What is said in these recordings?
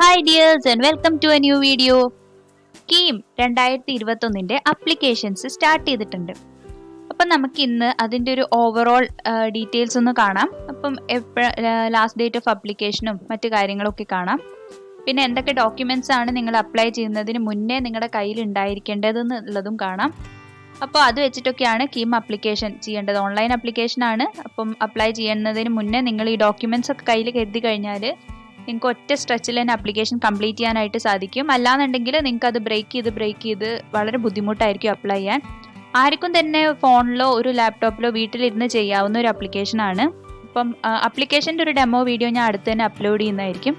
Hi dears and welcome to a new video. KEAM 2021 applications start ചെയ്തിട്ടുണ്ട്. അപ്പം നമുക്ക് ഇന്ന് അതിൻ്റെ ഒരു ഓവറോൾ ഡീറ്റെയിൽസ് ഒന്ന് കാണാം. അപ്പം ലാസ്റ്റ് ഡേറ്റ് ഓഫ് അപ്ലിക്കേഷനും മറ്റു കാര്യങ്ങളൊക്കെ കാണാം. പിന്നെ എന്തൊക്കെ ഡോക്യുമെന്റ്സ് ആണ് നിങ്ങൾ അപ്ലൈ ചെയ്യുന്നതിന് മുന്നേ നിങ്ങളുടെ കയ്യിൽ ഉണ്ടായിരിക്കേണ്ടതെന്നുള്ളതും കാണാം. അപ്പോൾ അത് വെച്ചിട്ടൊക്കെയാണ് KEAM അപ്ലിക്കേഷൻ ചെയ്യേണ്ടത്. ഓൺലൈൻ അപ്ലിക്കേഷൻ ആണ്. അപ്പം അപ്ലൈ ചെയ്യുന്നതിന് മുന്നേ നിങ്ങൾ ഈ ഡോക്യുമെന്റ്സ് ഒക്കെ കയ്യിൽ കരുതി കഴിഞ്ഞാൽ നിങ്ങൾക്ക് ഒറ്റ സ്ട്രെച്ചിൽ തന്നെ അപ്ലിക്കേഷൻ കംപ്ലീറ്റ് ചെയ്യാനായിട്ട് സാധിക്കും. അല്ലാന്നുണ്ടെങ്കിൽ നിങ്ങൾക്ക് അത് ബ്രേക്ക് ചെയ്ത് വളരെ ബുദ്ധിമുട്ടായിരിക്കും അപ്ലൈ ചെയ്യാൻ. ആർക്കും തന്നെ ഫോണിലോ ഒരു ലാപ്ടോപ്പിലോ വീട്ടിലിരുന്ന് ചെയ്യാവുന്ന ഒരു അപ്ലിക്കേഷനാണ്. അപ്പം അപ്ലിക്കേഷൻ്റെ ഒരു ഡെമോ വീഡിയോ ഞാൻ അടുത്ത് തന്നെ അപ്ലോഡ് ചെയ്യുന്നതായിരിക്കും.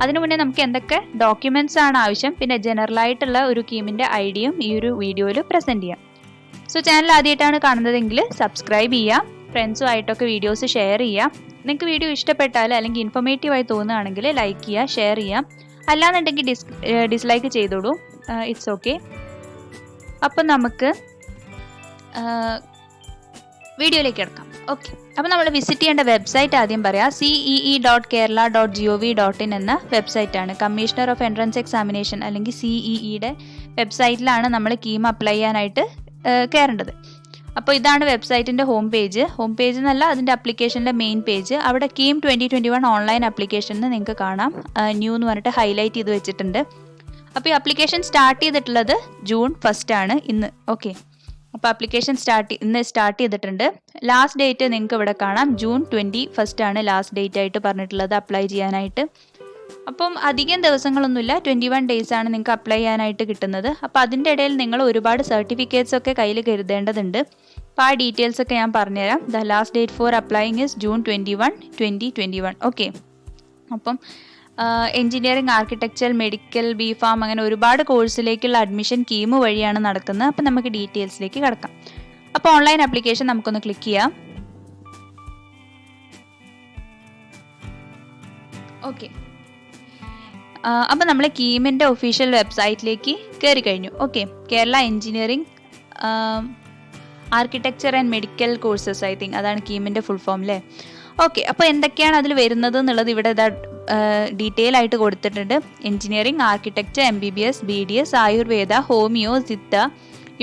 അതിനു മുന്നേ നമുക്ക് എന്തൊക്കെ ഡോക്യുമെന്റ്സ് ആണ് ആവശ്യം, പിന്നെ ജനറൽ ആയിട്ടുള്ള ഒരു KEAMന്റെ ഐഡിയയും ഈ ഒരു വീഡിയോയിൽ പ്രസന്റ് ചെയ്യാം. സോ ചാനൽ ആദ്യമായിട്ടാണ് കാണുന്നതെങ്കിൽ സബ്സ്ക്രൈബ് ചെയ്യുക, ഫ്രണ്ട്സുമായിട്ടൊക്കെ വീഡിയോസ് ഷെയർ ചെയ്യുക. നിങ്ങൾക്ക് വീഡിയോ ഇഷ്ടപ്പെട്ടാൽ അല്ലെങ്കിൽ ഇൻഫോർമേറ്റീവായി തോന്നുകയാണെങ്കിൽ ലൈക്ക് ചെയ്യുക, ഷെയർ ചെയ്യാം. അല്ലാന്നുണ്ടെങ്കിൽ ഡിസ്ലൈക്ക് ചെയ്തോളൂ, ഇറ്റ്സ് ഓക്കെ. അപ്പം നമുക്ക് വീഡിയോയിലേക്ക് കിടക്കാം. ഓക്കെ, അപ്പോൾ നമ്മൾ വിസിറ്റ് ചെയ്യേണ്ട വെബ്സൈറ്റ് ആദ്യം പറയാം. cee.kerala.gov.in എന്ന വെബ്സൈറ്റാണ്. കമ്മീഷണർ ഓഫ് എൻട്രൻസ് എക്സാമിനേഷൻ അല്ലെങ്കിൽ CEEയുടെ വെബ്സൈറ്റിലാണ് നമ്മൾ KEAM അപ്ലൈ ചെയ്യാനായിട്ട് കയറേണ്ടത്. അപ്പോൾ ഇതാണ് വെബ്സൈറ്റിൻ്റെ ഹോം പേജ് എന്നല്ല, അതിൻ്റെ അപ്ലിക്കേഷൻ്റെ മെയിൻ പേജ്. അവിടെ KEAM 2021 ഓൺലൈൻ അപ്ലിക്കേഷൻ നിങ്ങൾക്ക് കാണാം. ന്യൂ എന്ന് പറഞ്ഞിട്ട് ഹൈലൈറ്റ് ചെയ്ത് വെച്ചിട്ടുണ്ട്. അപ്പോൾ ഈ അപ്ലിക്കേഷൻ സ്റ്റാർട്ട് ചെയ്തിട്ടുള്ളത് June 1 ആണ്, ഇന്ന്. ഓക്കെ, അപ്പോൾ അപ്ലിക്കേഷൻ ഇന്ന് സ്റ്റാർട്ട് ചെയ്തിട്ടുണ്ട്. ലാസ്റ്റ് ഡേറ്റ് നിങ്ങൾക്ക് ഇവിടെ കാണാം, June 21 ആണ് ലാസ്റ്റ് ഡേറ്റ് ആയിട്ട് പറഞ്ഞിട്ടുള്ളത് അപ്ലൈ ചെയ്യാനായിട്ട്. അപ്പം അധികം ദിവസങ്ങളൊന്നുമില്ല, 21 days ആണ് നിങ്ങൾക്ക് അപ്ലൈ ചെയ്യാനായിട്ട് കിട്ടുന്നത്. അപ്പോൾ അതിൻ്റെ ഇടയിൽ നിങ്ങൾ ഒരുപാട് സർട്ടിഫിക്കറ്റ്സ് ഒക്കെ കയ്യിൽ കരുതേണ്ടതുണ്ട്. അപ്പോൾ ആ ഡീറ്റെയിൽസ് ഒക്കെ ഞാൻ പറഞ്ഞുതരാം. The last date for applying is June 21, 2021. Okay, അപ്പം എഞ്ചിനീയറിംഗ്, ആർക്കിടെക്ചർ, മെഡിക്കൽ, BPharm അങ്ങനെ ഒരുപാട് കോഴ്സിലേക്കുള്ള അഡ്മിഷൻ KEAM വഴിയാണ് നടക്കുന്നത്. അപ്പം നമുക്ക് ഡീറ്റെയിൽസിലേക്ക് കിടക്കാം. അപ്പോൾ ഓൺലൈൻ ആപ്ലിക്കേഷൻ നമുക്കൊന്ന് ക്ലിക്ക് ചെയ്യാം. ഓക്കെ, അപ്പോൾ നമ്മൾ KEAMന്റെ ഒഫീഷ്യൽ വെബ്സൈറ്റിലേക്ക് കയറി കഴിഞ്ഞു. Okay, Kerala engineering, architecture and medical courses, I think അതാണ് KEAMന്റെ ഫുൾ ഫോം അല്ലേ. ഓക്കെ, അപ്പോൾ എന്തൊക്കെയാണ് അതിൽ വരുന്നത് എന്നുള്ളത് ഇവിടെ ഡീറ്റെയിൽ ആയിട്ട് കൊടുത്തിട്ടുണ്ട്. Engineering, architecture, MBBS, BDS, Ayurveda, homeo, Siddha,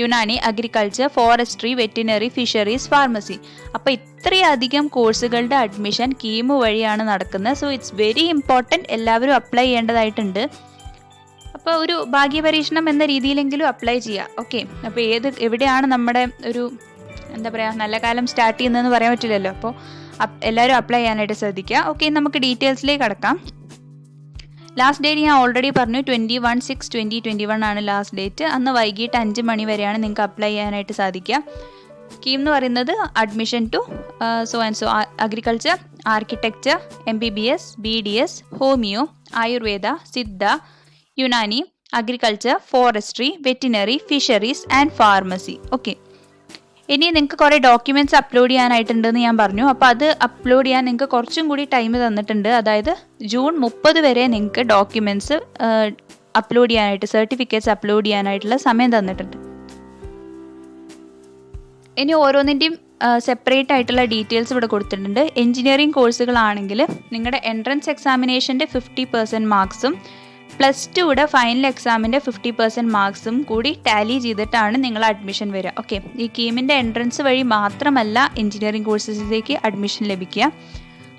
Unani, agriculture, forestry, veterinary, fisheries, pharmacy. അപ്പോൾ ഇത്രയധികം കോഴ്സുകളുടെ അഡ്മിഷൻ KEAM വഴിയാണ് നടക്കുന്നത്. സോ ഇറ്റ്സ് വെരി ഇമ്പോർട്ടൻറ്റ്, എല്ലാവരും അപ്ലൈ ചെയ്യേണ്ടതായിട്ടുണ്ട്. അപ്പോൾ ഒരു ഭാഗ്യപരീക്ഷണം എന്ന രീതിയിലെങ്കിലും അപ്ലൈ ചെയ്യുക. ഓക്കെ, അപ്പോൾ എവിടെയാണ് നമ്മുടെ ഒരു എന്താ പറയുക നല്ല കാലം സ്റ്റാർട്ട് ചെയ്യുന്നതെന്ന് പറയാൻ പറ്റില്ലല്ലോ. അപ്പോൾ എല്ലാവരും അപ്ലൈ ചെയ്യാനായിട്ട് ശ്രദ്ധിക്കുക. ഓക്കെ, നമുക്ക് ഡീറ്റെയിൽസിലേക്ക് കടക്കാം. ലാസ്റ്റ് ഡേറ്റ് ഞാൻ ഓൾറെഡി പറഞ്ഞു, 21/6/2021 ആണ് ലാസ്റ്റ് ഡേറ്റ്. അന്ന് വൈകിട്ട് 5 മണി വരെയാണ് നിങ്ങൾക്ക് അപ്ലൈ ചെയ്യാനായിട്ട് സാധിക്കുക. KEAM എന്ന് പറയുന്നത് admission to so and so agriculture, architecture, MBBS, BDS, homeo, Ayurveda, Siddha, Unani, agriculture, forestry, veterinary, fisheries and pharmacy. Okay, ഇനി നിങ്ങൾക്ക് കുറേ ഡോക്യുമെൻറ്റ്സ് അപ്ലോഡ് ചെയ്യാനായിട്ടുണ്ടെന്ന് ഞാൻ പറഞ്ഞു. അപ്പോൾ അത് അപ്ലോഡ് ചെയ്യാൻ നിങ്ങൾക്ക് കുറച്ചും കൂടി ടൈം തന്നിട്ടുണ്ട്. അതായത് June 30 വരെ നിങ്ങൾക്ക് ഡോക്യുമെൻറ്റ്സ് അപ്ലോഡ് ചെയ്യാനായിട്ട്, സർട്ടിഫിക്കറ്റ്സ് അപ്ലോഡ് ചെയ്യാനായിട്ടുള്ള സമയം തന്നിട്ടുണ്ട്. ഇനി ഓരോന്നിൻ്റെയും സെപ്പറേറ്റ് ആയിട്ടുള്ള ഡീറ്റെയിൽസ് ഇവിടെ കൊടുത്തിട്ടുണ്ട്. എഞ്ചിനീയറിംഗ് കോഴ്സുകളാണെങ്കിൽ നിങ്ങളുടെ എൻട്രൻസ് എക്സാമിനേഷൻ്റെ 50% മാർക്സും +2യുടെ ഫൈനൽ എക്സാമിൻ്റെ 50% മാർക്സും കൂടി ടാലി ചെയ്തിട്ടാണ് നിങ്ങൾ അഡ്മിഷൻ വരിക. ഓക്കെ, ഈ KEAMന്റെ എൻട്രൻസ് വഴി മാത്രമല്ല എഞ്ചിനീയറിംഗ് കോഴ്സസിലേക്ക് അഡ്മിഷൻ ലഭിക്കുക.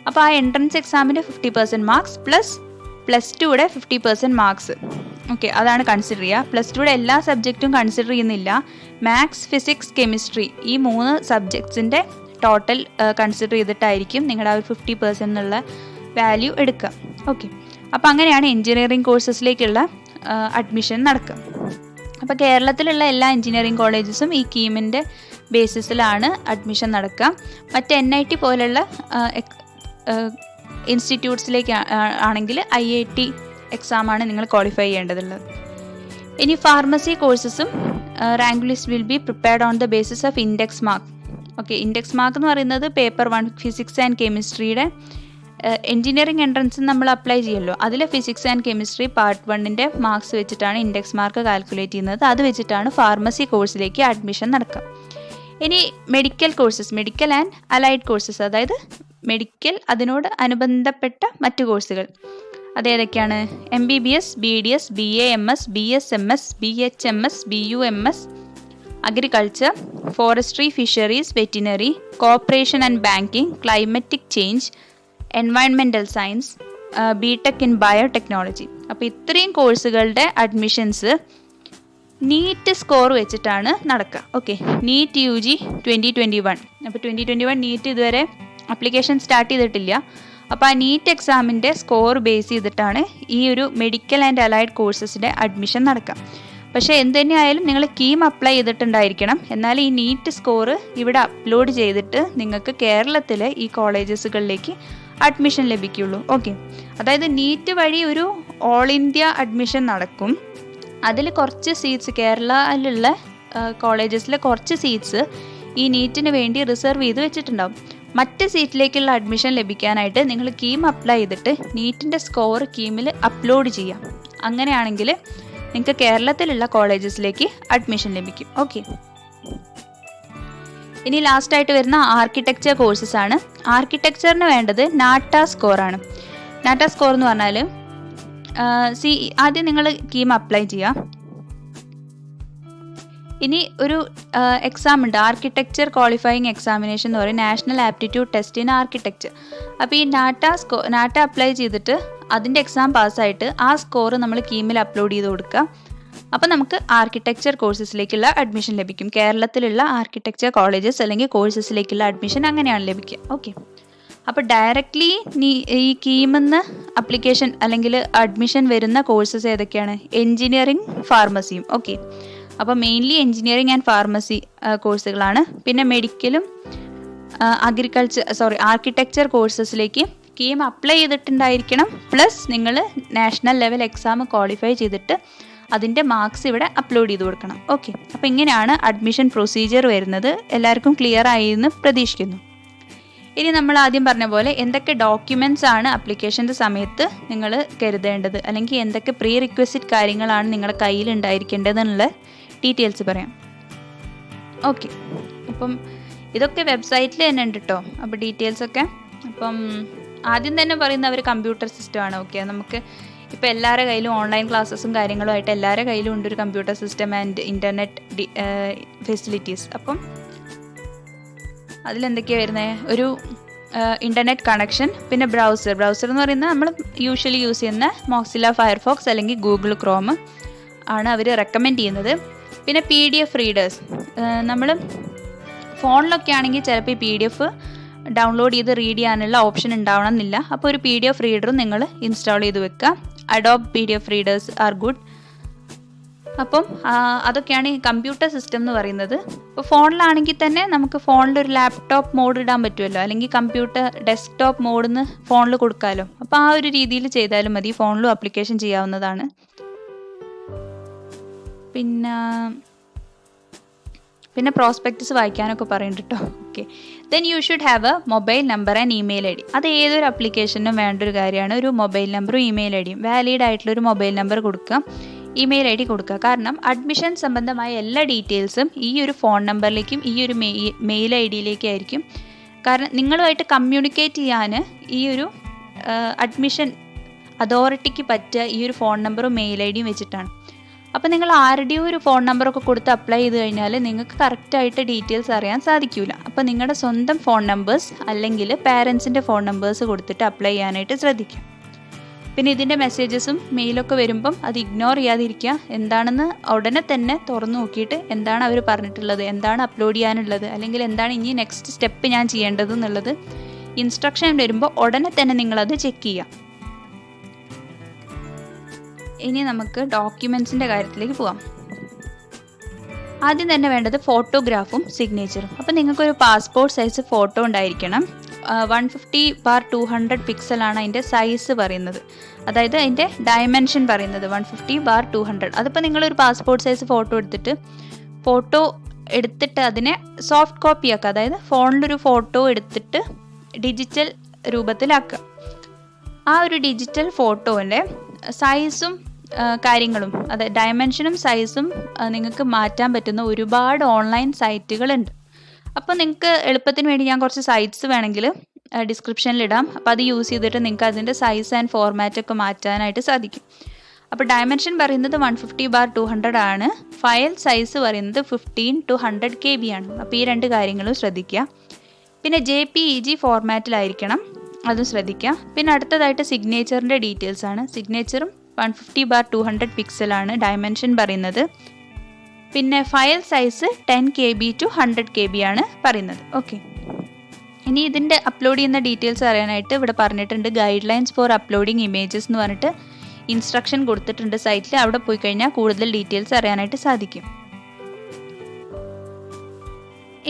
അപ്പോൾ ആ എൻട്രൻസ് എക്സാമിൻ്റെ 50% മാർക്സ് +2യുടെ 50% മാർക്സ്. ഓക്കെ, അതാണ് കൺസിഡർ ചെയ്യുക. +2യുടെ എല്ലാ സബ്ജക്റ്റും കൺസിഡർ ചെയ്യുന്നില്ല. മാത്സ്, ഫിസിക്സ്, കെമിസ്ട്രി ഈ 3 സബ്ജക്ട്സിൻ്റെ ടോട്ടൽ കൺസിഡർ ചെയ്തിട്ടായിരിക്കും നിങ്ങളുടെ ആ ഒരു 50% എന്നുള്ള വാല്യൂ എടുക്കുക. ഓക്കെ, അപ്പോൾ അങ്ങനെയാണ് എഞ്ചിനീയറിംഗ് കോഴ്സസിലേക്കുള്ള അഡ്മിഷൻ നടക്കുക. അപ്പോൾ കേരളത്തിലുള്ള എല്ലാ എഞ്ചിനീയറിംഗ് കോളേജസും ഈ KEAMന്റെ ബേസിസിലാണ് അഡ്മിഷൻ നടക്കുക. മറ്റ് NIT പോലുള്ള ഇൻസ്റ്റിറ്റ്യൂട്ട്സിലേക്ക് ആണെങ്കിൽ IIT എക്സാമാണ് നിങ്ങൾ ക്വാളിഫൈ ചെയ്യേണ്ടതുള്ളത്. ഇനി ഫാർമസി കോഴ്സസും rank list will be prepared on the basis of index mark. Okay, index mark എന്ന് പറയുന്നത് പേപ്പർ 1 ഫിസിക്സ് ആൻഡ് കെമിസ്ട്രിയുടെ എഞ്ചിനീയറിംഗ് എൻട്രൻസ് നമ്മൾ അപ്ലൈ ചെയ്യുമല്ലോ, അതിൽ ഫിസിക്സ് ആൻഡ് കെമിസ്ട്രി പാർട്ട് 1ൻ്റെ മാർക്സ് വെച്ചിട്ടാണ് ഇൻഡെക്സ് മാർക്ക് കാൽക്കുലേറ്റ് ചെയ്യുന്നത്. അത് വെച്ചിട്ടാണ് ഫാർമസി കോഴ്സിലേക്ക് അഡ്മിഷൻ നടക്കുക. ഇനി medical courses, medical and allied courses, അതായത് മെഡിക്കൽ അതിനോട് അനുബന്ധപ്പെട്ട മറ്റു കോഴ്സുകൾ, അതേതൊക്കെയാണ്? MBBS, BDS, BAMS, BSMS, BHMS, BUMS, Agriculture, Forestry, Fisheries, Veterinary, Cooperation and Banking, Climatic Change, Environmental Science, BTech in Biotechnology. അപ്പോൾ ഇത്രയും കോഴ്സുകളുടെ അഡ്മിഷൻസ് നീറ്റ് സ്കോർ വെച്ചിട്ടാണ് നടക്കുക. Okay, NEET UG 2021. അപ്പോൾ 2021 നീറ്റ് ഇതുവരെ അപ്ലിക്കേഷൻ സ്റ്റാർട്ട് ചെയ്തിട്ടില്ല. അപ്പോൾ ആ നീറ്റ് എക്സാമിൻ്റെ സ്കോർ ബേസ് ചെയ്തിട്ടാണ് ഈ ഒരു മെഡിക്കൽ ആൻഡ് അലൈഡ് കോഴ്സസിൻ്റെ അഡ്മിഷൻ നടക്കുക. പക്ഷേ എന്ത് തന്നെയായാലും നിങ്ങൾ KEAM അപ്ലൈ ചെയ്തിട്ടുണ്ടായിരിക്കണം. എന്നാൽ ഈ നീറ്റ് സ്കോർ ഇവിടെ അപ്ലോഡ് ചെയ്തിട്ട് നിങ്ങൾക്ക് കേരളത്തിലെ ഈ കോളേജസുകളിലേക്ക് അഡ്മിഷൻ ലഭിക്കുള്ളൂ. ഓക്കെ, അതായത് നീറ്റ് വഴി ഒരു ഓൾ ഇന്ത്യ അഡ്മിഷൻ നടക്കും. അതിൽ കുറച്ച് സീറ്റ്സ് കേരളയിലുള്ള കോളേജസിലെ കുറച്ച് സീറ്റ്സ് ഈ നീറ്റിന് വേണ്ടി റിസർവ് ചെയ്ത് വെച്ചിട്ടുണ്ടാവും. മറ്റ് സീറ്റിലേക്കുള്ള അഡ്മിഷൻ ലഭിക്കാനായിട്ട് നിങ്ങൾ KEAM അപ്ലൈ ചെയ്തിട്ട് നീറ്റിൻ്റെ സ്കോർ KEAMൽ അപ്ലോഡ് ചെയ്യാം. അങ്ങനെയാണെങ്കിൽ നിങ്ങൾക്ക് കേരളത്തിലുള്ള കോളേജസിലേക്ക് അഡ്മിഷൻ ലഭിക്കും. ഓക്കെ, ഇനി ലാസ്റ്റായിട്ട് വരുന്ന ആർക്കിടെക്ചർ കോഴ്സസ് ആണ്. ആർക്കിടെക്ചറിന് വേണ്ടത് നാട്ട സ്കോറാണ്. നാട്ട സ്കോർ എന്ന് പറഞ്ഞാൽ ആദ്യം നിങ്ങൾ KEAM അപ്ലൈ ചെയ്യുക. ഇനി ഒരു എക്സാം ഉണ്ട്, ആർക്കിടെക്ചർ ക്വാളിഫയിങ് എക്സാമിനേഷൻ എന്ന് പറയും, national aptitude test in architecture. അപ്പോൾ ഈ നാട്ട അപ്ലൈ ചെയ്തിട്ട് അതിൻ്റെ എക്സാം പാസ്സായിട്ട് ആ സ്കോർ നമ്മൾ KEAMൽ അപ്ലോഡ് ചെയ്ത് കൊടുക്കുക. അപ്പോൾ നമുക്ക് ആർക്കിടെക്ചർ കോഴ്സസിലേക്കുള്ള അഡ്മിഷൻ ലഭിക്കും. കേരളത്തിലുള്ള ആർക്കിടെക്ചർ കോളേജസ് അല്ലെങ്കിൽ കോഴ്സസിലേക്കുള്ള അഡ്മിഷൻ അങ്ങനെയാണ് ലഭിക്കുക. ഓക്കെ, അപ്പോൾ ഡയറക്റ്റ്ലി ഈ KEAMന്ന് അപ്ലിക്കേഷൻ അല്ലെങ്കിൽ അഡ്മിഷൻ വരുന്ന കോഴ്സസ് ഏതൊക്കെയാണ്? എൻജിനീയറിംഗ്, ഫാർമസിയും. ഓക്കെ, അപ്പോൾ മെയിൻലി എൻജിനീയറിംഗ് ആൻഡ് ഫാർമസി കോഴ്സുകളാണ്. പിന്നെ മെഡിക്കലും ആർക്കിടെക്ചർ കോഴ്സസിലേക്ക് KEAM അപ്ലൈ ചെയ്തിട്ടുണ്ടായിരിക്കണം. പ്ലസ് നിങ്ങൾ നാഷണൽ ലെവൽ എക്സാം ക്വാളിഫൈ ചെയ്തിട്ട് അതിൻ്റെ മാർക്സ് ഇവിടെ അപ്ലോഡ് ചെയ്ത് കൊടുക്കണം. ഓക്കെ, അപ്പോൾ ഇങ്ങനെയാണ് അഡ്മിഷൻ പ്രൊസീജിയർ വരുന്നത്. എല്ലാവർക്കും ക്ലിയർ ആയി എന്ന് പ്രതീക്ഷിക്കുന്നു. ഇനി നമ്മൾ ആദ്യം പറഞ്ഞ പോലെ എന്തൊക്കെ ഡോക്യുമെൻറ്റ്സ് ആണ് അപ്ലിക്കേഷൻ്റെ സമയത്ത് നിങ്ങൾ കരുതേണ്ടത്, അല്ലെങ്കിൽ എന്തൊക്കെ പ്രീ റിക്വസിറ്റ് കാര്യങ്ങളാണ് നിങ്ങളുടെ കയ്യിൽ ഉണ്ടായിരിക്കേണ്ടതെന്നുള്ള ഡീറ്റെയിൽസ് പറയാം. ഓക്കെ, അപ്പം ഇതൊക്കെ വെബ്സൈറ്റിൽ തന്നെ ഉണ്ട് കേട്ടോ. അപ്പോൾ ഡീറ്റെയിൽസൊക്കെ അപ്പം ആദ്യം തന്നെ പറയുന്ന ഒരു കമ്പ്യൂട്ടർ സിസ്റ്റമാണ്. ഓക്കെ, നമുക്ക് ഇപ്പോൾ എല്ലാവരുടെ കയ്യിലും ഓൺലൈൻ ക്ലാസ്സസും കാര്യങ്ങളുമായിട്ട് എല്ലാവരുടെ കയ്യിലും ഉണ്ട് ഒരു computer system and internet facilities. അപ്പം അതിലെന്തൊക്കെയാണ് വരുന്നത്? ഒരു ഇൻ്റർനെറ്റ് കണക്ഷൻ, പിന്നെ ബ്രൗസർ എന്ന് പറയുന്നത് നമ്മൾ യൂഷ്വലി യൂസ് ചെയ്യുന്ന മോക്സില്ല ഫയർഫോക്സ് അല്ലെങ്കിൽ ഗൂഗിൾ ക്രോം ആണ് അവർ റെക്കമെൻഡ് ചെയ്യുന്നത്. പിന്നെ PDF റീഡേഴ്സ്, നമ്മൾ ഫോണിലൊക്കെ ആണെങ്കിൽ ചിലപ്പോൾ ഈ PDF ഡൗൺലോഡ് ചെയ്ത് റീഡ് ചെയ്യാനുള്ള ഓപ്ഷൻ ഉണ്ടാവണം എന്നില്ല. അപ്പോൾ ഒരു PDF റീഡറും നിങ്ങൾ ഇൻസ്റ്റാൾ ചെയ്ത് വെക്കുക. Adobe PDF readers are good. അപ്പം അതൊക്കെയാണ് ഈ കമ്പ്യൂട്ടർ സിസ്റ്റം എന്ന് പറയുന്നത്. ഇപ്പോൾ ഫോണിലാണെങ്കിൽ തന്നെ നമുക്ക് ഫോണിലൊരു ലാപ്ടോപ്പ് മോഡ് ഇടാൻ പറ്റുമല്ലോ, അല്ലെങ്കിൽ കമ്പ്യൂട്ടർ ഡെസ്ക്ടോപ്പ് മോഡിന്ന് ഫോണിൽ കൊടുക്കാമല്ലോ. അപ്പോൾ ആ ഒരു രീതിയിൽ ചെയ്താലും മതി, ഫോണിലും ആപ്ലിക്കേഷൻ ചെയ്യാവുന്നതാണ്. പിന്നെ പ്രോസ്പെക്ടസ് വായിക്കാനൊക്കെ പറയുന്നുണ്ട് കേട്ടോ. Okay, then you should have A mobile number and email ID. അത് ഏതൊരു അപ്ലിക്കേഷനും വേണ്ട ഒരു കാര്യമാണ്. ഒരു മൊബൈൽ നമ്പറും ഇമെയിൽ IDയും വാലിഡ് ആയിട്ടുള്ളൊരു മൊബൈൽ നമ്പർ കൊടുക്കുക, ഇമെയിൽ ID കൊടുക്കുക. കാരണം അഡ്മിഷൻ സംബന്ധമായ എല്ലാ ഡീറ്റെയിൽസും ഈ ഒരു ഫോൺ നമ്പറിലേക്കും ഈ ഒരു മെയിൽ IDയിലേക്കായിരിക്കും. കാരണം നിങ്ങളുമായിട്ട് കമ്മ്യൂണിക്കേറ്റ് ചെയ്യാൻ ഈ ഒരു അഡ്മിഷൻ അതോറിറ്റിക്ക് പറ്റുക ഈ ഒരു ഫോൺ നമ്പറും മെയിൽ IDയും വെച്ചിട്ടാണ്. അപ്പോൾ നിങ്ങൾ ആരുടെയോ ഒരു ഫോൺ നമ്പറൊക്കെ കൊടുത്ത് അപ്ലൈ ചെയ്ത് കഴിഞ്ഞാൽ നിങ്ങൾക്ക് കറക്റ്റായിട്ട് ഡീറ്റെയിൽസ് അറിയാൻ സാധിക്കില്ല. അപ്പോൾ നിങ്ങളുടെ സ്വന്തം ഫോൺ നമ്പേഴ്സ് അല്ലെങ്കിൽ പാരൻസിൻ്റെ ഫോൺ നമ്പേഴ്സ് കൊടുത്തിട്ട് അപ്ലൈ ചെയ്യാനായിട്ട് ശ്രദ്ധിക്കുക. പിന്നെ ഇതിൻ്റെ മെസ്സേജസും മെയിലൊക്കെ വരുമ്പം അത് ഇഗ്നോർ ചെയ്യാതിരിക്കുക. എന്താണെന്ന് ഉടനെ തന്നെ തുറന്നു നോക്കിയിട്ട് എന്താണ് അവർ പറഞ്ഞിട്ടുള്ളത്, എന്താണ് അപ്ലോഡ് ചെയ്യാനുള്ളത്, അല്ലെങ്കിൽ എന്താണ് ഇനി നെക്സ്റ്റ് സ്റ്റെപ്പ് ഞാൻ ചെയ്യേണ്ടത് എന്നുള്ളത് ഇൻസ്ട്രക്ഷൻ വരുമ്പോൾ ഉടനെ തന്നെ നിങ്ങളത് ചെക്ക് ചെയ്യുക. ഇനി നമുക്ക് ഡോക്യുമെൻറ്റ്സിൻ്റെ കാര്യത്തിലേക്ക് പോവാം. ആദ്യം തന്നെ വേണ്ടത് ഫോട്ടോഗ്രാഫും സിഗ്നേച്ചറും. അപ്പോൾ നിങ്ങൾക്കൊരു പാസ്പോർട്ട് സൈസ് ഫോട്ടോ ഉണ്ടായിരിക്കണം. 150/200 പിക്സലാണ് അതിൻ്റെ സൈസ് പറയുന്നത്, അതായത് അതിൻ്റെ ഡയമെൻഷൻ പറയുന്നത് 150/200. അതിപ്പോൾ നിങ്ങളൊരു പാസ്പോർട്ട് സൈസ് ഫോട്ടോ എടുത്തിട്ട് അതിനെ സോഫ്റ്റ് കോപ്പി ആക്കുക, അതായത് ഫോണിലൊരു ഫോട്ടോ എടുത്തിട്ട് ഡിജിറ്റൽ രൂപത്തിലാക്കുക. ആ ഒരു ഡിജിറ്റൽ ഫോട്ടോൻ്റെ സൈസും കാര്യങ്ങളും, അതായത് ഡയമെൻഷനും സൈസും നിങ്ങൾക്ക് മാറ്റാൻ പറ്റുന്ന ഒരുപാട് ഓൺലൈൻ സൈറ്റുകളുണ്ട്. അപ്പോൾ നിങ്ങൾക്ക് എളുപ്പത്തിന് വേണ്ടി ഞാൻ കുറച്ച് സൈറ്റ്സ് വേണമെങ്കിൽ ഡിസ്ക്രിപ്ഷനിലിടാം. അപ്പോൾ അത് യൂസ് ചെയ്തിട്ട് നിങ്ങൾക്ക് അതിൻ്റെ സൈസ് ആൻഡ് ഫോർമാറ്റ് ഒക്കെ മാറ്റാനായിട്ട് സാധിക്കും. അപ്പോൾ ഡയമെൻഷൻ പറയുന്നത് 150/200 ആണ്. ഫയൽ സൈസ് പറയുന്നത് 15 to 100 KB ആണ്. അപ്പോൾ ഈ രണ്ട് കാര്യങ്ങളും ശ്രദ്ധിക്കുക. പിന്നെ JPEG ഫോർമാറ്റിലായിരിക്കണം, അതും ശ്രദ്ധിക്കുക. പിന്നെ അടുത്തതായിട്ട് സിഗ്നേച്ചറിൻ്റെ ഡീറ്റെയിൽസ് ആണ്. സിഗ്നേച്ചറും 150/200 പിക്സലാണ് ഡയമെൻഷൻ പറയുന്നത്. പിന്നെ file size 10 KB to 100 KB ആണ് പറയുന്നത്. ഓക്കെ, ഇനി ഇതിൻ്റെ അപ്ലോഡ് ചെയ്യുന്ന ഡീറ്റെയിൽസ് അറിയാനായിട്ട് ഇവിടെ പറഞ്ഞിട്ടുണ്ട് guidelines for uploading images എന്ന് പറഞ്ഞിട്ട് ഇൻസ്ട്രക്ഷൻ കൊടുത്തിട്ടുണ്ട് സൈറ്റിൽ. അവിടെ പോയി കഴിഞ്ഞാൽ കൂടുതൽ ഡീറ്റെയിൽസ് അറിയാനായിട്ട് സാധിക്കും.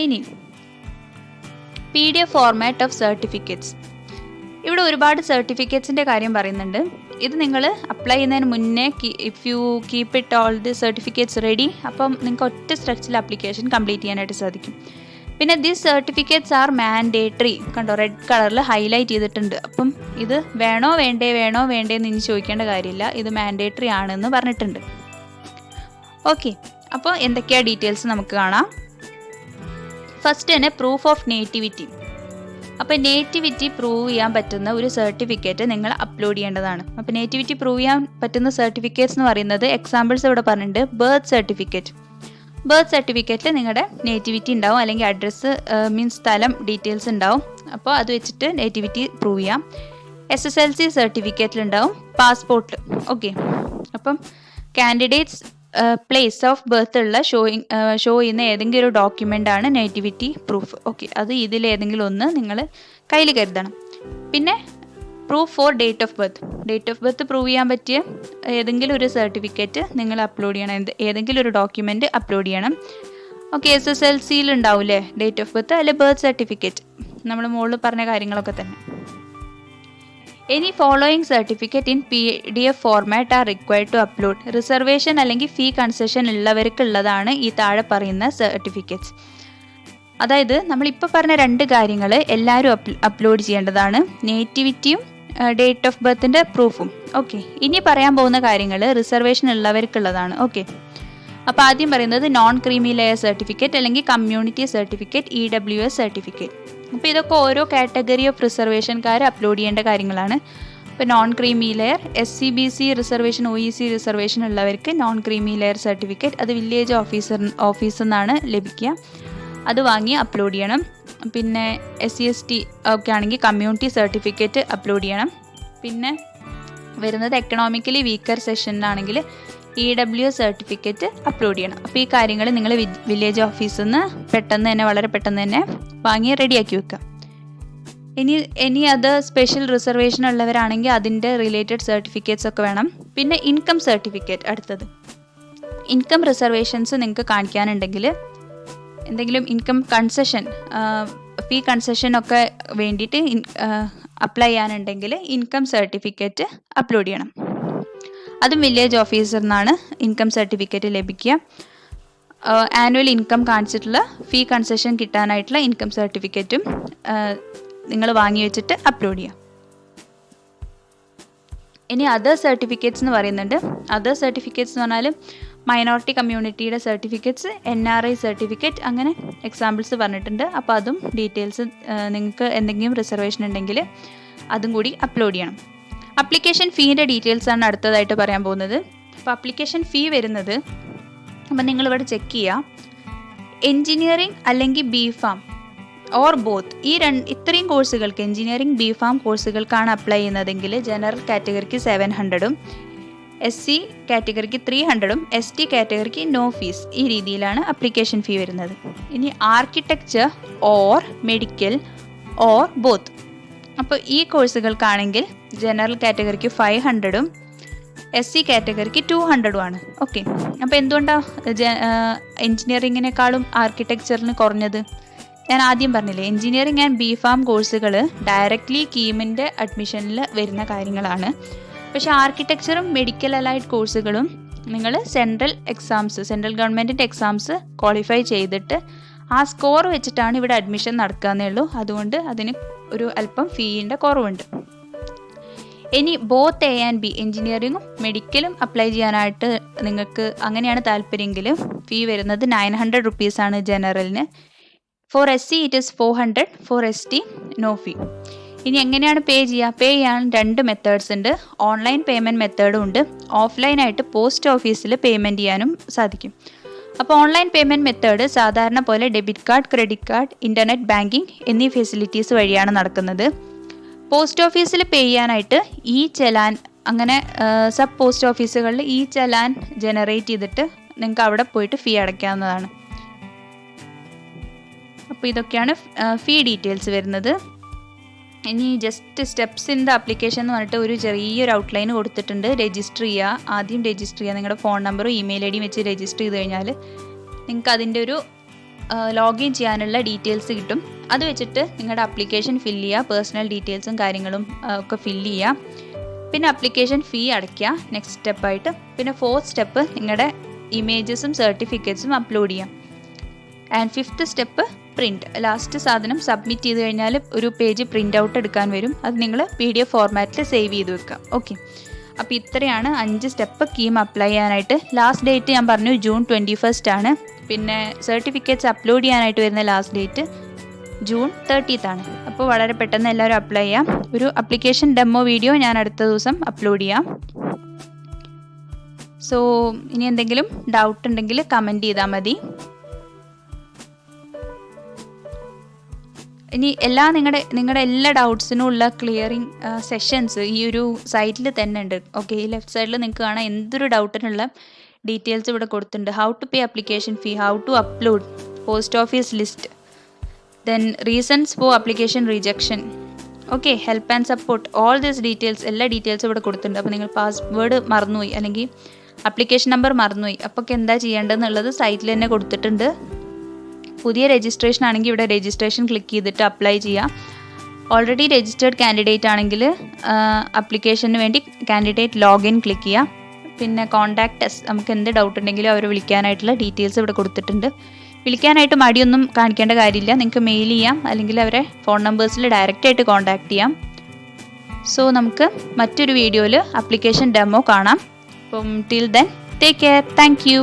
ഇനി PDF ഫോർമാറ്റ് ഓഫ് സർട്ടിഫിക്കറ്റ്സ്. ഇവിടെ ഒരുപാട് സർട്ടിഫിക്കറ്റ്സിൻ്റെ കാര്യം പറയുന്നുണ്ട്. ഇത് നിങ്ങൾ അപ്ലൈ ചെയ്യുന്നതിന് മുന്നേ if you keep it all the certificates ready, അപ്പം നിങ്ങൾക്ക് ഒറ്റ സ്ട്രെച്ചിൽ ആപ്ലിക്കേഷൻ കംപ്ലീറ്റ് ചെയ്യാനായിട്ട് സാധിക്കും. പിന്നെ ദീസ് സർട്ടിഫിക്കറ്റ്സ് ആർ മാൻഡേറ്ററി, കണ്ടോ റെഡ് കളറിൽ ഹൈലൈറ്റ് ചെയ്തിട്ടുണ്ട്. അപ്പം ഇത് വേണോ വേണ്ടേ എന്ന് ഇനി ചോദിക്കേണ്ട കാര്യമില്ല, ഇത് മാൻഡേറ്ററി ആണെന്ന് പറഞ്ഞിട്ടുണ്ട്. ഓക്കെ, അപ്പോൾ എന്തൊക്കെയാണ് ഡീറ്റെയിൽസ് നമുക്ക് കാണാം. ഫസ്റ്റ് തന്നെ പ്രൂഫ് ഓഫ് നേറ്റിവിറ്റി. അപ്പോൾ നേറ്റിവിറ്റി പ്രൂവ് ചെയ്യാൻ പറ്റുന്ന ഒരു സർട്ടിഫിക്കറ്റ് നിങ്ങൾ അപ്ലോഡ് ചെയ്യേണ്ടതാണ്. അപ്പോൾ നേറ്റിവിറ്റി പ്രൂവ് ചെയ്യാൻ പറ്റുന്ന സർട്ടിഫിക്കറ്റ്സ് എന്ന് പറയുന്നത് എക്സാമ്പിൾസ് ഇവിടെ പറഞ്ഞിട്ടുണ്ട്. ബർത്ത് സർട്ടിഫിക്കറ്റിൽ നിങ്ങളുടെ നേറ്റിവിറ്റി ഉണ്ടാവും, അല്ലെങ്കിൽ അഡ്രസ്സ് മീൻസ് സ്ഥലം ഡീറ്റെയിൽസ് ഉണ്ടാവും. അപ്പോൾ അത് വെച്ചിട്ട് നേറ്റിവിറ്റി പ്രൂവ് ചെയ്യാം. SSLC സർട്ടിഫിക്കറ്റിലുണ്ടാവും, പാസ്പോർട്ട്. ഓക്കെ, അപ്പം കാൻഡിഡേറ്റ്സ് പ്ലേസ് ഓഫ് ബർത്ത് ഉള്ള ഷോ ചെയ്യുന്ന ഏതെങ്കിലും ഒരു ഡോക്യുമെൻ്റ് ആണ് നേറ്റിവിറ്റി പ്രൂഫ്. ഓക്കെ, അത് ഇതിലേതെങ്കിലും ഒന്ന് നിങ്ങൾ കയ്യിൽ കരുതണം. പിന്നെ proof four date of birth prove ചെയ്യാൻ പറ്റിയ ഏതെങ്കിലും ഒരു സർട്ടിഫിക്കറ്റ് നിങ്ങൾ അപ്ലോഡ് ചെയ്യണം, ഏതെങ്കിലും ഒരു ഡോക്യുമെൻ്റ് അപ്ലോഡ് ചെയ്യണം. ഓക്കെ, SSLCയിൽ ഉണ്ടാവില്ലേ ഡേറ്റ് ഓഫ് ബർത്ത്, അല്ലെ ബർത്ത് സർട്ടിഫിക്കറ്റ്, നമ്മൾ മുകളിൽ പറഞ്ഞ കാര്യങ്ങളൊക്കെ തന്നെ. Any following certificate in PDF format are required to upload. Reservation അല്ലെങ്കിൽ ഫീ കൺസെഷൻ ഉള്ളവർക്കുള്ളതാണ് ഈ താഴെ പറയുന്ന സർട്ടിഫിക്കറ്റ്സ്. അതായത് നമ്മളിപ്പോൾ പറഞ്ഞ രണ്ട് കാര്യങ്ങൾ എല്ലാവരും അപ്ലോഡ് ചെയ്യേണ്ടതാണ്, നേറ്റിവിറ്റിയും ഡേറ്റ് ഓഫ് ബർത്തിൻ്റെ പ്രൂഫും. ഓക്കെ, ഇനി പറയാൻ പോകുന്ന കാര്യങ്ങൾ റിസർവേഷൻ ഉള്ളവർക്കുള്ളതാണ്. ഓക്കെ, അപ്പോൾ ആദ്യം പറയുന്നത് നോൺ ക്രീമി ലെയർ സർട്ടിഫിക്കറ്റ് അല്ലെങ്കിൽ കമ്മ്യൂണിറ്റി സർട്ടിഫിക്കറ്റ്, EWS സർട്ടിഫിക്കറ്റ്. അപ്പോൾ ഇതൊക്കെ ഓരോ കാറ്റഗറി ഓഫ് റിസർവേഷൻകാർ അപ്ലോഡ് ചെയ്യേണ്ട കാര്യങ്ങളാണ്. ഇപ്പോൾ non creamy layer, SCBC reservation, OEC reservation ഉള്ളവർക്ക് നോൺ ക്രീമി ലെയർ സർട്ടിഫിക്കറ്റ് അത് വില്ലേജ് ഓഫീസിൽ നിന്നാണ് ലഭിക്കുക. അത് വാങ്ങി അപ്ലോഡ് ചെയ്യണം. പിന്നെ SC/ST ഒക്കെ ആണെങ്കിൽ കമ്മ്യൂണിറ്റി സർട്ടിഫിക്കറ്റ് അപ്ലോഡ് ചെയ്യണം. പിന്നെ വരുന്നത് എക്കണോമിക്കലി വീക്കർ സെഷനിലാണെങ്കിൽ EWS സർട്ടിഫിക്കറ്റ് അപ്ലോഡ് ചെയ്യണം. അപ്പോൾ ഈ കാര്യങ്ങൾ നിങ്ങൾ വില്ലേജ് ഓഫീസിൽ നിന്ന് വളരെ പെട്ടെന്ന് തന്നെ വാങ്ങി റെഡിയാക്കി വെക്കുക. ഇനി അത് സ്പെഷ്യൽ റിസർവേഷൻ ഉള്ളവരാണെങ്കിൽ അതിൻ്റെ റിലേറ്റഡ് സർട്ടിഫിക്കറ്റ്സ് ഒക്കെ വേണം. പിന്നെ ഇൻകം സർട്ടിഫിക്കറ്റ്, അടുത്തത് ഇൻകം റിസർവേഷൻസ് നിങ്ങൾക്ക് കാണിക്കാനുണ്ടെങ്കിൽ, എന്തെങ്കിലും ഇൻകം കൺസെഷൻ, ഫീ കൺസെഷൻ ഒക്കെ വേണ്ടിയിട്ട് അപ്ലൈ ചെയ്യാനുണ്ടെങ്കിൽ ഇൻകം സർട്ടിഫിക്കറ്റ് അപ്ലോഡ് ചെയ്യണം. അതും വില്ലേജ് ഓഫീസറിൽ നിന്നാണ് ഇൻകം സർട്ടിഫിക്കറ്റ് ലഭിക്കുക. ആനുവൽ ഇൻകം കാണിച്ചിട്ടുള്ള ഫീ കൺസെഷൻ കിട്ടാനായിട്ടുള്ള ഇൻകം സർട്ടിഫിക്കറ്റും നിങ്ങൾ വാങ്ങി വെച്ചിട്ട് അപ്ലോഡ് ചെയ്യാം. ഇനി അതർ സർട്ടിഫിക്കറ്റ്സ് എന്ന് പറയുന്നുണ്ട്. അതർ സർട്ടിഫിക്കറ്റ്സ് എന്ന് പറഞ്ഞാൽ മൈനോറിറ്റി കമ്മ്യൂണിറ്റിയുടെ സർട്ടിഫിക്കറ്റ്സ്, NRI സർട്ടിഫിക്കറ്റ്, അങ്ങനെ എക്സാമ്പിൾസ് പറഞ്ഞിട്ടുണ്ട്. അപ്പോൾ അതും ഡീറ്റെയിൽസ് നിങ്ങൾക്ക് എന്തെങ്കിലും റിസർവേഷൻ ഉണ്ടെങ്കിൽ അതും കൂടി അപ്ലോഡ് ചെയ്യണം. അപ്ലിക്കേഷൻ ഫീൻ്റെ ഡീറ്റെയിൽസ് ആണ് അടുത്തതായിട്ട് പറയാൻ പോകുന്നത്. അപ്പോൾ അപ്ലിക്കേഷൻ ഫീ വരുന്നത്, അപ്പം നിങ്ങളിവിടെ ചെക്ക് ചെയ്യുക, എൻജിനീയറിംഗ് അല്ലെങ്കിൽ BPharm ഓർ ബോത്ത്, ഇത്രയും കോഴ്സുകൾക്ക് എൻജിനീയറിംഗ് BPharm കോഴ്സുകൾക്കാണ് അപ്ലൈ ചെയ്യുന്നതെങ്കിൽ ജനറൽ കാറ്റഗറിക്ക് 700, SC കാറ്റഗറിക്ക് 300, ST കാറ്റഗറിക്ക് നോ ഫീസ്. ഈ രീതിയിലാണ് അപ്ലിക്കേഷൻ ഫീ വരുന്നത്. ഇനി architecture or medical or both, അപ്പോൾ ഈ കോഴ്സുകൾക്കാണെങ്കിൽ ജനറൽ കാറ്റഗറിക്ക് 500, SC കാറ്റഗറിക്ക് 200 ആണ്. ഓക്കെ, അപ്പോൾ എന്തുകൊണ്ടാണ് എൻജിനീയറിങ്ങിനേക്കാളും ആർക്കിടെക്ചറിന് കുറഞ്ഞത്? ഞാൻ ആദ്യം പറഞ്ഞില്ലേ, എൻജിനീയറിംഗ് ആൻഡ് BPharm കോഴ്സുകൾ ഡയറക്റ്റ്ലി കീമിൻ്റെ അഡ്മിഷനിൽ വരുന്ന കാര്യങ്ങളാണ്. പക്ഷേ ആർക്കിടെക്ചറും മെഡിക്കൽ അലൈഡ് കോഴ്സുകളും നിങ്ങൾ സെൻട്രൽ ഗവൺമെൻറ്റിൻ്റെ എക്സാംസ് ക്വാളിഫൈ ചെയ്തിട്ട് ആ സ്കോർ വെച്ചിട്ടാണ് ഇവിടെ അഡ്മിഷൻ നടക്കാന്നേ ഉള്ളൂ. അതുകൊണ്ട് അതിന് ഒരു അല്പം ഫീൻ്റെ കുറവുണ്ട്. ഇനി ബോത്ത് A and B, എൻജിനീയറിങ്ങും മെഡിക്കലും അപ്ലൈ ചെയ്യാനായിട്ട് നിങ്ങൾക്ക് അങ്ങനെയാണ് താല്പര്യമെങ്കിൽ ഫീ വരുന്നത് 900 rupees ആണ് ജനറലിന്. For SC it is 400, for ST no fee. ഇനി എങ്ങനെയാണ് പേ ചെയ്യുക? പേ ചെയ്യാൻ 2 മെത്തേഡ്സ് ഉണ്ട്. ഓൺലൈൻ പേയ്മെൻറ്റ് മെത്തേഡും ഉണ്ട്. ഓഫ്ലൈനായിട്ട് പോസ്റ്റ് ഓഫീസിൽ പേയ്മെൻറ്റ് ചെയ്യാനും സാധിക്കും. അപ്പോൾ ഓൺലൈൻ പേയ്മെൻറ്റ് മെത്തേഡ് സാധാരണ പോലെ debit card, credit card, internet banking എന്നീ ഫെസിലിറ്റീസ് വഴിയാണ് നടക്കുന്നത്. പോസ്റ്റ് ഓഫീസിൽ പേ ചെയ്യാനായിട്ട് ഈ ചെലാൻ, അങ്ങനെ സബ് പോസ്റ്റ് ഓഫീസുകളിൽ ഈ ചെലാൻ ജനറേറ്റ് ചെയ്തിട്ട് നിങ്ങൾക്ക് അവിടെ പോയിട്ട് ഫീ അടയ്ക്കാവുന്നതാണ്. അപ്പോൾ ഇതൊക്കെയാണ് ഫീ ഡീറ്റെയിൽസ് വരുന്നത്. ഇനി just steps in the application എന്ന് പറഞ്ഞിട്ട് ഒരു ചെറിയൊരു ഔട്ട്ലൈൻ കൊടുത്തിട്ടുണ്ട്. രജിസ്റ്റർ ചെയ്യുക, ആദ്യം രജിസ്റ്റർ ചെയ്യുക. നിങ്ങളുടെ ഫോൺ നമ്പറും ഇമെയിൽ ഐ ഡിയും വെച്ച് രജിസ്റ്റർ ചെയ്ത് കഴിഞ്ഞാൽ നിങ്ങൾക്ക് അതിൻ്റെ ഒരു ലോഗിൻ ചെയ്യാനുള്ള ഡീറ്റെയിൽസ് കിട്ടും. അത് വെച്ചിട്ട് നിങ്ങളുടെ ആപ്ലിക്കേഷൻ ഫില്ല് ചെയ്യുക, പേഴ്സണൽ ഡീറ്റെയിൽസും കാര്യങ്ങളും ഒക്കെ ഫില്ല് ചെയ്യുക. പിന്നെ ആപ്ലിക്കേഷൻ ഫീ അടയ്ക്കുക നെക്സ്റ്റ് സ്റ്റെപ്പായിട്ട്. പിന്നെ 4th സ്റ്റെപ്പ് നിങ്ങളുടെ ഇമേജസും സർട്ടിഫിക്കറ്റ്സും അപ്ലോഡ് ചെയ്യാം. And 5th step print. Last സാധനം സബ്മിറ്റ് ചെയ്ത് കഴിഞ്ഞാൽ ഒരു പേജ് പ്രിൻ്റ് ഔട്ട് എടുക്കാൻ വരും. അത് നിങ്ങൾ PDF ഫോർമാറ്റിൽ സേവ് ചെയ്ത് വെക്കാം. ഓക്കെ, അപ്പോൾ ഇത്രയാണ് 5 സ്റ്റെപ്പ് KEAM അപ്ലൈ ചെയ്യാനായിട്ട്. ലാസ്റ്റ് ഡേറ്റ് ഞാൻ പറഞ്ഞു June 21 ആണ്. പിന്നെ സർട്ടിഫിക്കറ്റ്സ് അപ്ലോഡ് ചെയ്യാനായിട്ട് വരുന്ന ലാസ്റ്റ് ഡേറ്റ് June 30 ആണ്. അപ്പോൾ വളരെ പെട്ടെന്ന് എല്ലാവരും അപ്ലൈ ചെയ്യാം. ഒരു ആപ്ലിക്കേഷൻ ഡെമോ വീഡിയോ ഞാൻ അടുത്ത ദിവസം അപ്ലോഡ് ചെയ്യാം. സോ ഇനി എന്തെങ്കിലും ഡൗട്ട് ഉണ്ടെങ്കിൽ കമൻറ്റ് ചെയ്താൽ മതി. ഇനി നിങ്ങളുടെ എല്ലാ ഡൗട്ട്സിനും ഉള്ള ക്ലിയറിങ് സെഷൻസ് ഈ ഒരു സൈറ്റിൽ തന്നെ ഉണ്ട്. ഓക്കെ, ഈ ലെഫ്റ്റ് സൈഡിൽ നിങ്ങൾക്ക് കാണാം എന്തൊരു ഡൗട്ടിനുള്ള ഡീറ്റെയിൽസ് ഇവിടെ കൊടുത്തിട്ടുണ്ട്. How to pay application fee, how to upload post office list, then reasons for application rejection, okay, help and support, all these details, എല്ലാ ഡീറ്റെയിൽസും ഇവിടെ കൊടുത്തിട്ടുണ്ട്. അപ്പോൾ നിങ്ങൾ പാസ്വേഡ് മറന്നുപോയി അല്ലെങ്കിൽ ആപ്ലിക്കേഷൻ നമ്പർ മറന്നുപോയി, അപ്പോൾ എന്താ ചെയ്യേണ്ടതെന്നുള്ളത് സൈറ്റിൽ തന്നെ കൊടുത്തിട്ടുണ്ട്. പുതിയ രജിസ്ട്രേഷൻ ആണെങ്കിൽ ഇവിടെ രജിസ്ട്രേഷൻ ക്ലിക്ക് ചെയ്തിട്ട് അപ്ലൈ ചെയ്യാം. ഓൾറെഡി രജിസ്റ്റേർഡ് കാൻഡിഡേറ്റ് ആണെങ്കിൽ ആപ്ലിക്കേഷന് വേണ്ടി കാൻഡിഡേറ്റ് ലോഗിൻ ക്ലിക്ക് ചെയ്യാം. പിന്നെ കോൺടാക്ട് അസ്, നമുക്ക് എന്ത് ഡൗട്ട് ഉണ്ടെങ്കിലും അവരെ വിളിക്കാനായിട്ടുള്ള ഡീറ്റെയിൽസ് ഇവിടെ കൊടുത്തിട്ടുണ്ട്. വിളിക്കാനായിട്ട് മടിയൊന്നും കാണിക്കേണ്ട കാര്യമില്ല. നിങ്ങൾക്ക് മെയിൽ ചെയ്യാം അല്ലെങ്കിൽ അവരെ ഫോൺ നമ്പേഴ്സിൽ ഡയറക്റ്റായിട്ട് കോൺടാക്ട് ചെയ്യാം. സോ നമുക്ക് മറ്റൊരു വീഡിയോയിൽ ആപ്ലിക്കേഷൻ ഡെമോ കാണാം. അപ്പം till then take care. Thank you.